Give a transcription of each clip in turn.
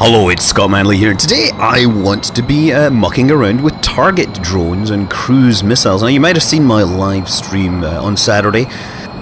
Hello, it's Scott Manley here, and today I want to be mucking around with target drones and cruise missiles. Now, you might have seen my live stream on Saturday.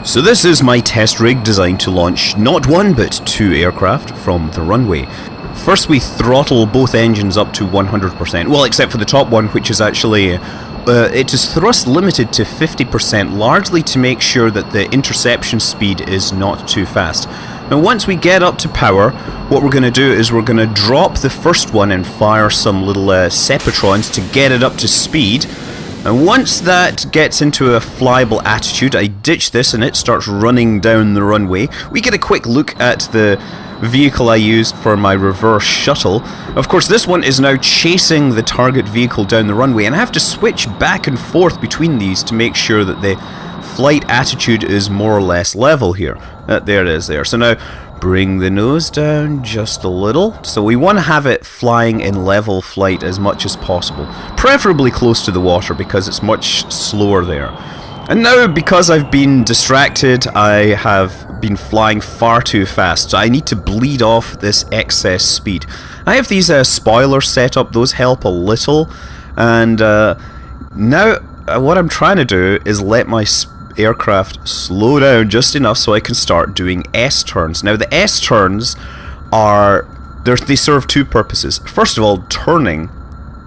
So this is my test rig designed to launch not one but two aircraft from the runway. First we throttle both engines up to 100%, well except for the top one, which is actually it is thrust limited to 50%, largely to make sure that the interception speed is not too fast. Now once we get up to power, what we're going to do is we're going to drop the first one and fire some little Sepatrons to get it up to speed. And once that gets into a flyable attitude, I ditch this and it starts running down the runway. We get a quick look at the vehicle I used for my reverse shuttle. Of course, this one is now chasing the target vehicle down the runway, and I have to switch back and forth between these to make sure that the flight attitude is more or less level here. There it is there. So now bring the nose down just a little. So we want to have it flying in level flight as much as possible, preferably close to the water because it's much slower there. And now, because I've been distracted, I have been flying far too fast, so I need to bleed off this excess speed. I have these spoilers set up, those help a little, and now what I'm trying to do is let my aircraft slow down just enough so I can start doing S-turns. Now the S-turns they serve two purposes. First of all, turning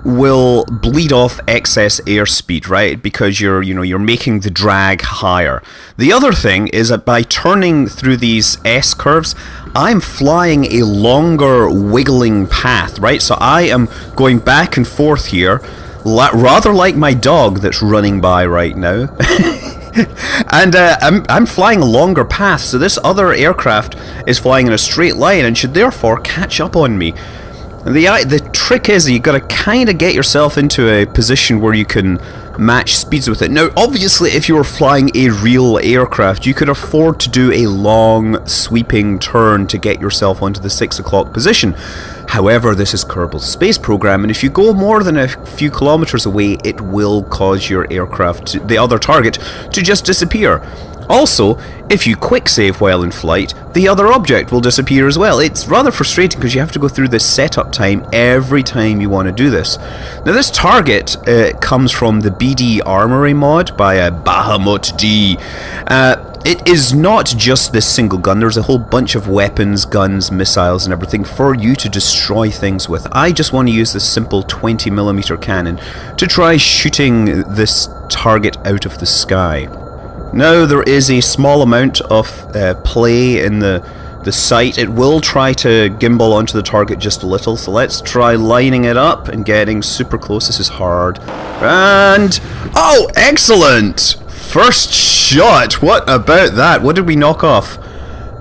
will bleed off excess airspeed, right? Because you're making the drag higher. The other thing is that by turning through these S curves, I'm flying a longer wiggling path, right? So I am going back and forth here, rather like my dog that's running by right now. And I'm flying a longer path, so this other aircraft is flying in a straight line and should therefore catch up on me. The trick is that you've got to kind of get yourself into a position where you can match speeds with it. Now, obviously, if you were flying a real aircraft, you could afford to do a long, sweeping turn to get yourself onto the 6 o'clock position. However, this is Kerbal's space program, and if you go more than a few kilometers away, it will cause your aircraft, the other target, to just disappear. Also, if you quick save while in flight, the other object will disappear as well. It's rather frustrating because you have to go through this setup time every time you want to do this. Now this target comes from the BD Armory mod by Bahamut D. It is not just this single gun, there's a whole bunch of weapons, guns, missiles and everything for you to destroy things with. I just want to use this simple 20mm cannon to try shooting this target out of the sky. Now there is a small amount of play in the sight. It will try to gimbal onto the target just a little, so let's try lining it up and getting super close. This is hard. And oh, excellent! First shot! What about that? What did we knock off?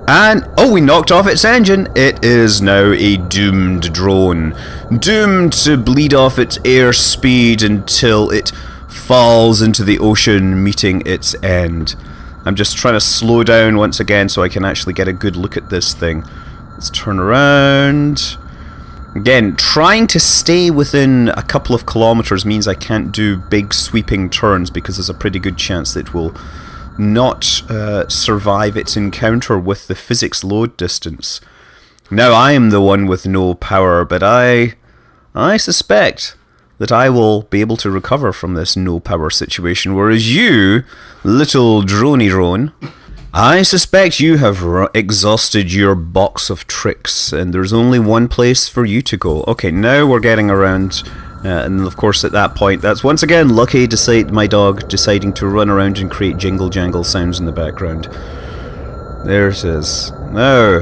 And oh, we knocked off its engine. It is now a doomed drone, doomed to bleed off its airspeed until it falls into the ocean, meeting its end. I'm just trying to slow down once again so I can actually get a good look at this thing. Let's turn around. Again, trying to stay within a couple of kilometers means I can't do big sweeping turns because there's a pretty good chance that it will not survive its encounter with the physics load distance. Now I am the one with no power, but I suspect that I will be able to recover from this no power situation, whereas you, little droney drone, I suspect you have exhausted your box of tricks and there's only one place for you to go. Okay, now we're getting around, and of course at that point that's once again Lucky, my dog, deciding to run around and create jingle jangle sounds in the background. There it is. Now,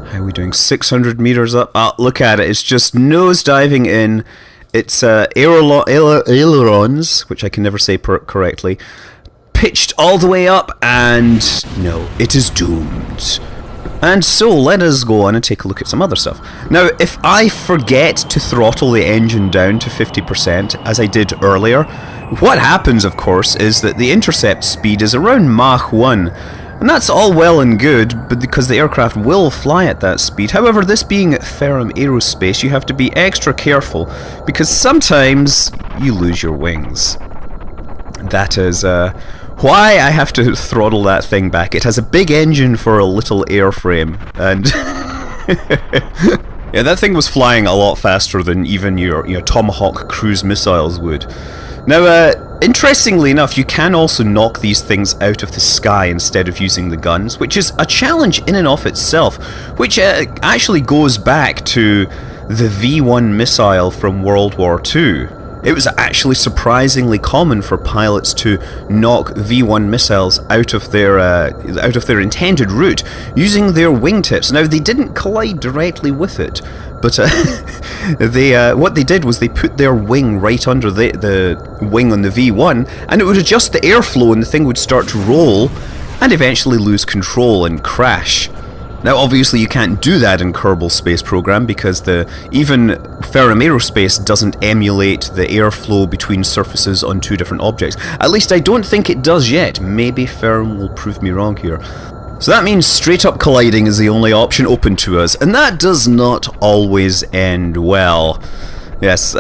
how are we doing? 600 meters up? Ah, look at it, it's just nose diving in. It's ailerons, which I can never say correctly, pitched all the way up, and no, it is doomed. And so let us go on and take a look at some other stuff. Now, if I forget to throttle the engine down to 50%, as I did earlier, what happens, of course, is that the intercept speed is around Mach 1. And that's all well and good, but because the aircraft will fly at that speed. However, this being Ferrum Aerospace, you have to be extra careful, because sometimes you lose your wings. That is why I have to throttle that thing back. It has a big engine for a little airframe, and Yeah, that thing was flying a lot faster than even your Tomahawk cruise missiles would. Now, interestingly enough, you can also knock these things out of the sky instead of using the guns, which is a challenge in and of itself, which actually goes back to the V1 missile from World War II. It was actually surprisingly common for pilots to knock V1 missiles out of their intended route using their wingtips. Now, they didn't collide directly with it, but what they did was they put their wing right under the wing on the V1, and it would adjust the airflow, and the thing would start to roll and eventually lose control and crash. Now, obviously, you can't do that in Kerbal Space Program because even Ferrum Aerospace doesn't emulate the airflow between surfaces on two different objects. At least I don't think it does yet. Maybe Ferrum will prove me wrong here. So that means straight up colliding is the only option open to us, and that does not always end well. Yes,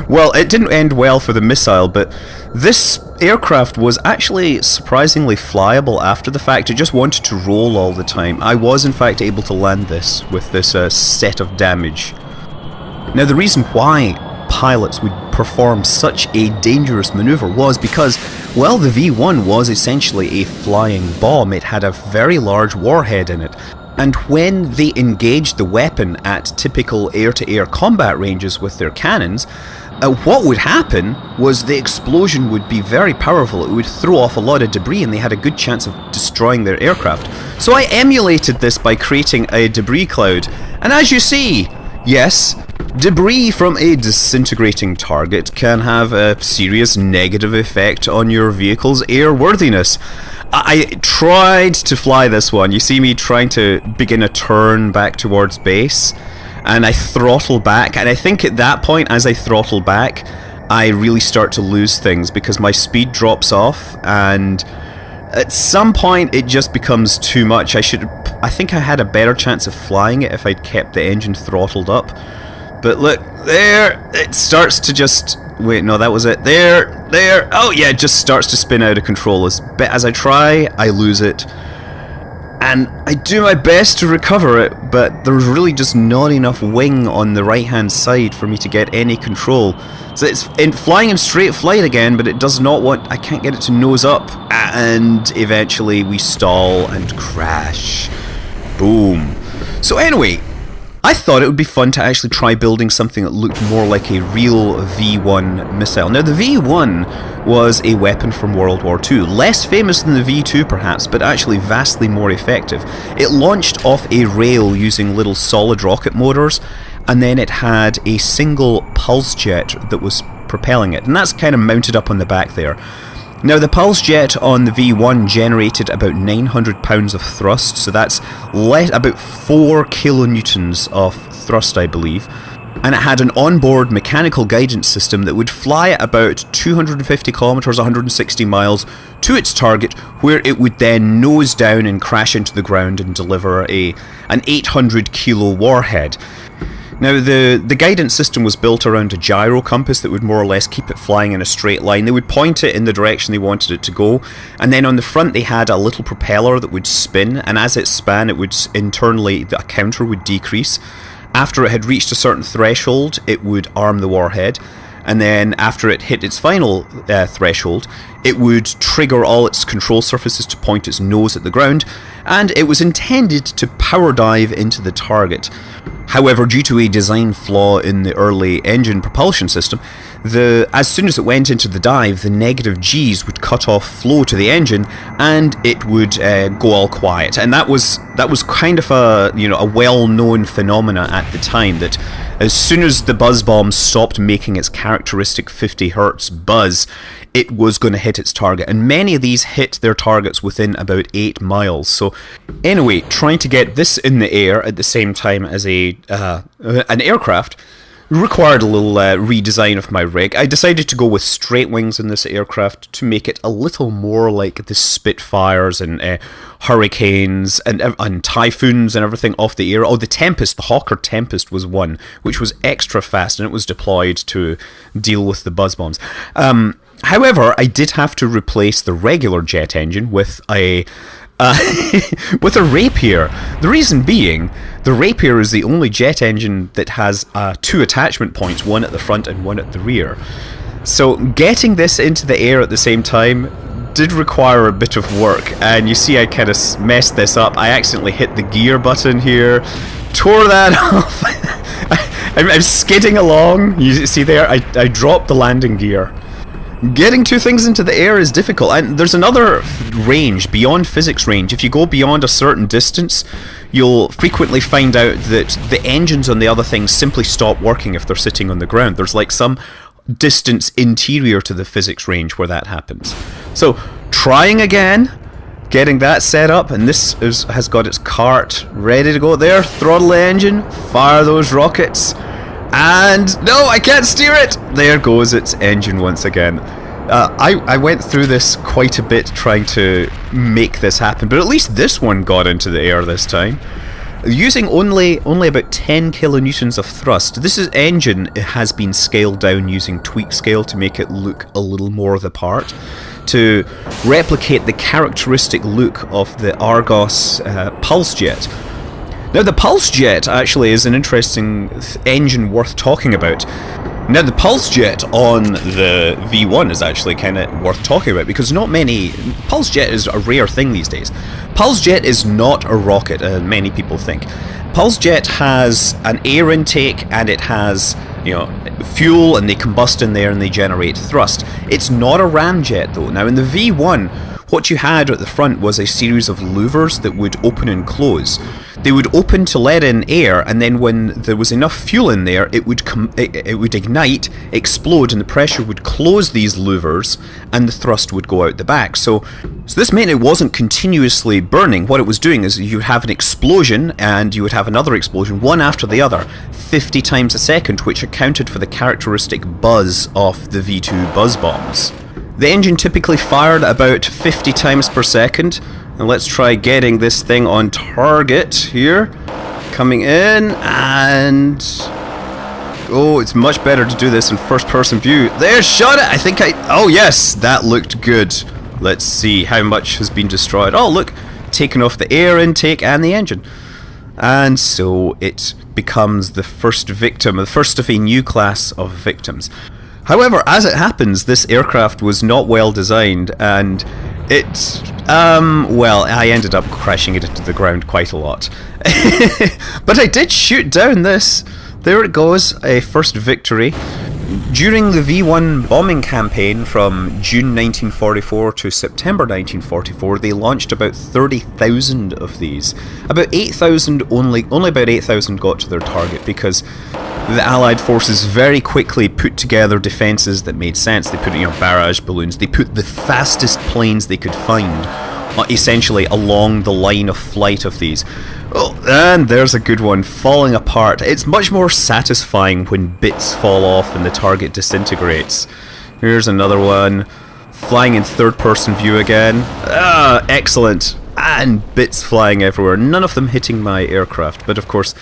well, it didn't end well for the missile, but this aircraft was actually surprisingly flyable after the fact. It just wanted to roll all the time. I was in fact able to land this with this set of damage. Now, the reason why pilots would perform such a dangerous maneuver was because, well, the V1 was essentially a flying bomb. It had a very large warhead in it. And when they engaged the weapon at typical air-to-air combat ranges with their cannons, what would happen was the explosion would be very powerful. It would throw off a lot of debris, and they had a good chance of destroying their aircraft. So I emulated this by creating a debris cloud. And as you see, yes, debris from a disintegrating target can have a serious negative effect on your vehicle's airworthiness. I tried to fly this one. You see me trying to begin a turn back towards base, and I throttle back, and I think at that point, as I throttle back, I really start to lose things because my speed drops off, and at some point it just becomes too much. I think I had a better chance of flying it if I'd kept the engine throttled up. But look, there, it starts to just... Wait, no, that was it. There. Oh yeah, it just starts to spin out of control. As I try, I lose it. And I do my best to recover it, but there's really just not enough wing on the right-hand side for me to get any control. So it's flying in straight flight again, but it does not want... I can't get it to nose up. And eventually we stall and crash. Boom. So anyway, I thought it would be fun to actually try building something that looked more like a real V1 missile. Now, the V1 was a weapon from World War II, less famous than the V2 perhaps, but actually vastly more effective. It launched off a rail using little solid rocket motors, and then it had a single pulse jet that was propelling it, and that's kind of mounted up on the back there. Now, the pulse jet on the V1 generated about 900 pounds of thrust, so that's about 4 kilonewtons of thrust, I believe. And it had an onboard mechanical guidance system that would fly at about 250 kilometers, 160 miles, to its target, where it would then nose down and crash into the ground and deliver an 800 kilo warhead. Now, the guidance system was built around a gyro compass that would more or less keep it flying in a straight line. They would point it in the direction they wanted it to go, and then on the front they had a little propeller that would spin, and as it span, it would internally, the counter would decrease. After it had reached a certain threshold, it would arm the warhead, and then after it hit its final threshold, it would trigger all its control surfaces to point its nose at the ground, and it was intended to power dive into the target. However, due to a design flaw in the early engine propulsion system, as soon as it went into the dive, the negative G's would cut off flow to the engine, and it would go all quiet. And that was kind of a well-known phenomena at the time, that as soon as the buzz bomb stopped making its characteristic 50 hertz buzz, it was going to hit its target, and many of these hit their targets within about 8 miles. So anyway, trying to get this in the air at the same time as an aircraft required a little redesign of my rig. I decided to go with straight wings in this aircraft to make it a little more like the Spitfires and Hurricanes and Typhoons and everything off the air. Oh, the Tempest, the Hawker Tempest was one, which was extra fast, and it was deployed to deal with the buzz bombs. However, I did have to replace the regular jet engine with a with a Rapier. The reason being, the Rapier is the only jet engine that has 2 attachment points, one at the front and one at the rear. So getting this into the air at the same time did require a bit of work, and you see I kind of messed this up. I accidentally hit the gear button here, tore that off. I'm skidding along. You see there, I dropped the landing gear. Getting 2 things into the air is difficult, and there's another range, beyond physics range. If you go beyond a certain distance, you'll frequently find out that the engines on the other things simply stop working if they're sitting on the ground. There's like some distance interior to the physics range where that happens. So, trying again, getting that set up, and this has got its cart ready to go there. Throttle the engine, fire those rockets. And no, I can't steer it! There goes its engine once again. I went through this quite a bit trying to make this happen, but at least this one got into the air this time. Using only about 10 kilonewtons of thrust. This engine has been scaled down using tweak scale to make it look a little more the part, to replicate the characteristic look of the Argos Pulse Jet. Now, the Pulse Jet actually is an interesting engine worth talking about. Now, the Pulse Jet on the V1 is actually kind of worth talking about, because not many... Pulse Jet is a rare thing these days. Pulse Jet is not a rocket, many people think. Pulse Jet has an air intake, and it has, you know, fuel, and they combust in there and they generate thrust. It's not a ramjet though. Now, in the V1, what you had at the front was a series of louvers that would open and close. They would open to let in air, and then when there was enough fuel in there, it would ignite, explode, and the pressure would close these louvers, and the thrust would go out the back. So this meant it wasn't continuously burning. What it was doing is you would have an explosion, and you would have another explosion, one after the other, 50 times a second, which accounted for the characteristic buzz of the V2 buzz bombs. The engine typically fired about 50 times per second. And let's try getting this thing on target here. Coming in, and... oh, it's much better to do this in first-person view. There, shot it! oh yes, that looked good. Let's see how much has been destroyed. Oh, look, taken off the air intake and the engine. And so it becomes the first victim, the first of a new class of victims. However, as it happens, this aircraft was not well designed, and it, well, I ended up crashing it into the ground quite a lot. But I did shoot down this. There it goes, a first victory. During the V1 bombing campaign from June 1944 to September 1944, they launched about 30,000 of these. About 8,000, only about 8,000 got to their target, because the Allied forces very quickly put together defences that made sense. They put, you know, barrage balloons. They put the fastest planes they could find, essentially along the line of flight of these. Oh, and there's a good one, falling apart. It's much more satisfying when bits fall off and the target disintegrates. Here's another one, flying in third-person view again. Ah, excellent. And bits flying everywhere. None of them hitting my aircraft, but of course,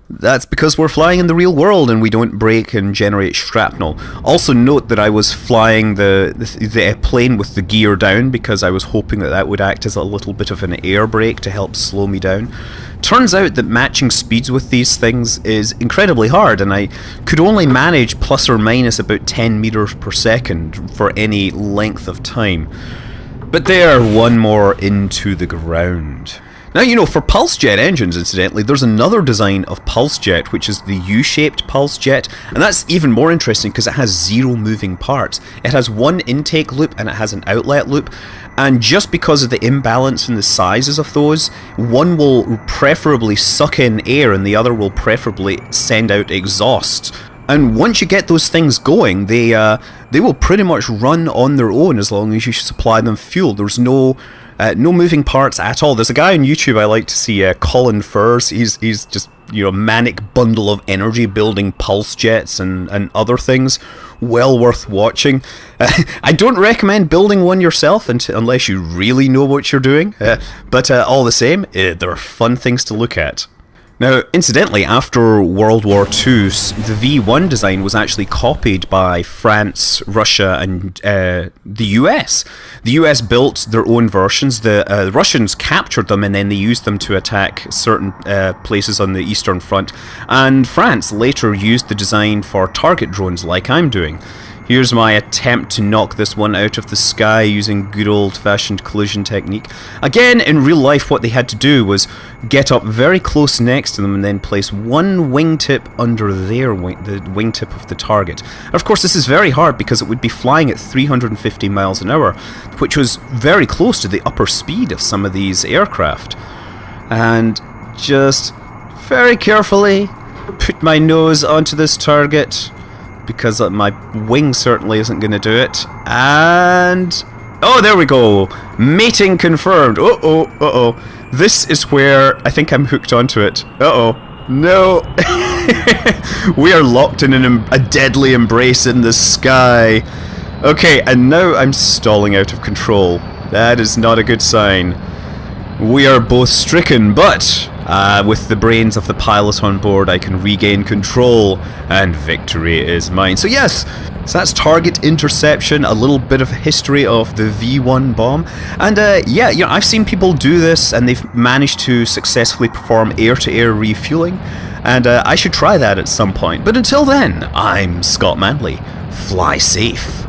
that's because we're flying in the real world and we don't break and generate shrapnel. Also note that I was flying the plane with the gear down, because I was hoping that that would act as a little bit of an air brake to help slow me down. Turns out that matching speeds with these things is incredibly hard, and I could only manage plus or minus about 10 meters per second for any length of time. But there, one more into the ground. Now, you know, for pulse jet engines, incidentally, there's another design of pulse jet, which is the U-shaped pulse jet, and that's even more interesting because it has 0 moving parts. It has one intake loop and it has an outlet loop, and just because of the imbalance in the sizes of those, one will preferably suck in air and the other will preferably send out exhaust. And once you get those things going, they will pretty much run on their own as long as you supply them fuel. There's no moving parts at all. There's a guy on YouTube I like to see, Colin Furs. He's just, you know, a manic bundle of energy building pulse jets and other things. Well worth watching. I don't recommend building one yourself unless you really know what you're doing. But all the same, they're fun things to look at. Now, incidentally, after World War II, the V1 design was actually copied by France, Russia, and the US. The US built their own versions. The Russians captured them, and then they used them to attack certain places on the Eastern Front. And France later used the design for target drones, like I'm doing. Here's my attempt to knock this one out of the sky using good old-fashioned collision technique. Again, in real life, what they had to do was get up very close next to them and then place one wingtip under their the wingtip of the target. And of course, this is very hard because it would be flying at 350 miles an hour, which was very close to the upper speed of some of these aircraft. And just very carefully put my nose onto this target, because my wing certainly isn't going to do it. And oh, there we go. Mating confirmed. Uh-oh. This is where I think I'm hooked onto it. Uh-oh. No. We are locked in a deadly embrace in the sky. Okay, and now I'm stalling out of control. That is not a good sign. We are both stricken, but with the brains of the pilot on board, I can regain control, and victory is mine. So yes, so that's target interception, a little bit of history of the V1 bomb. And yeah, you know, I've seen people do this, and they've managed to successfully perform air-to-air refueling, and I should try that at some point. But until then, I'm Scott Manley. Fly safe.